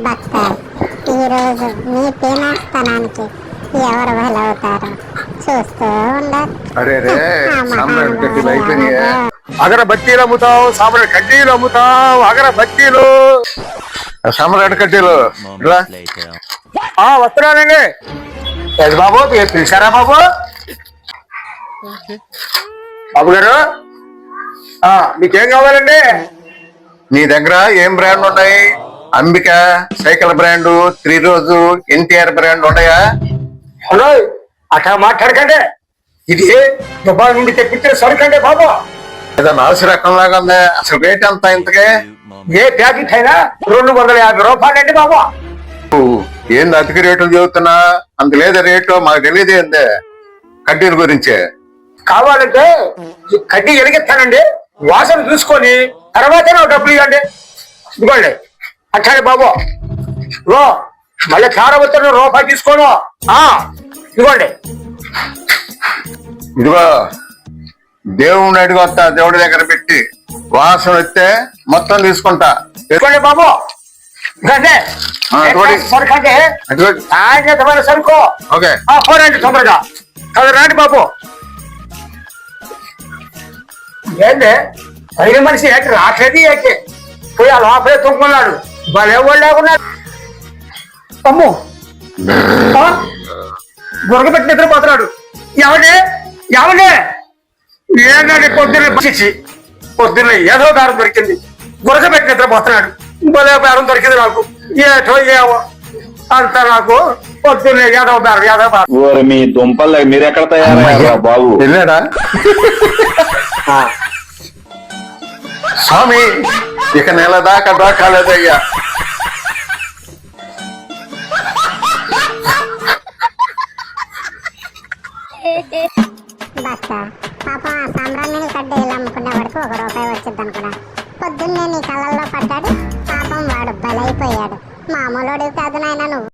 భక్త ఈరోజు మీ పేనాస్థానానికి ఎవరు బలవుతారో చూస్తూ ఉండాలి. అరే రే సాంబ్రాణి కడ్డీలు అయిపోయినాయే. అగర బత్తీలు అమ్ముతావు, సాంబ్రాణి కడ్డీలు అమ్ముతావు, అగర బత్తీలు, సాంబ్రాణి కడ్డీలు వస్తున్నానండి. బాబు పిలిచారా బాబు? బాబు గారు మీకేం కావాలండి? నీ దగ్గర ఏం బ్రాండ్ ఉన్నాయి? అంబిక సైకిల్ బ్రాండు, 3 రోజు, ఎన్టీఆర్ బ్రాండ్ ఉన్నాయా? హలో అట్లా మాట్లాడకండి, ఇది దుబాయ్ నుండి తెప్పించిన సరుకండి బాబు. ఏదో నాసి రకం లాగా ఉంది. అసలు రేట్ ఎంత ఇంతకే? ఏ ప్యాకెట్ అయినా 250 రూపాయలండి బాబు. ఏంది అధిక రేట్లు చెబుతున్నా? అంత లేదా రేటు? మాకు తెలియదు ఏంది కడ్డీల గురించి. కావాలంటే ఈ కడ్డీ ఎరిగిస్తానండి, వాసన చూసుకొని తర్వాత డబ్బులు ఇవ్వండి. ఇదిగోండి అట్టాడు బాబు. మళ్ళీ కారవచ్చిన రూపాయి తీసుకోను. ఇదిగోండి. ఇదిగో దేవుడిని అడిగి వస్తా, దేవుడి దగ్గర పెట్టి వాసన వస్తే మొత్తం తీసుకుంటా. తీసుకోండి బాబు. సరుకు ఓకే పోరండి తొందరగా. రాండి బాబు. ఏంటి పైన మనిషి రాట్లేదు, ఏకే పోయి ఆ లోపలే తుంకున్నాడు. భలేవాళ్ళు లేకున్నాడు. అమ్ము గురకబెట్టి నిద్రపోతున్నాడు. ఎవడే ఏంటంటే పొద్దున్న ఏదో దారం దొరికింది, గురకబెట్టి నిద్రపోతున్నాడు. భలే బేరం దొరికింది నాకు. ఏటో ఏవో అంత నాకు పొద్దున్నే ఏదో బేరం. మీ దుంపల్ మీరెక్కడ తయారయ్యారా బాబు? వెళ్ళాడా స్వామి? ఇక నెల దాకా దోకాలేదయ్యా. భక్త పాపం ఆ సాంబ్రాణి కడ్డీలు అమ్ముకునే వాడికి 1 రూపాయి వచ్చింది అనుకున్నా. పొద్దున్నే నీ కళ్ళల్లో పడ్డాడు. పాపం వాడు బలైపోయాడు. మామూలుడివి కాదు నాయన నువ్వు.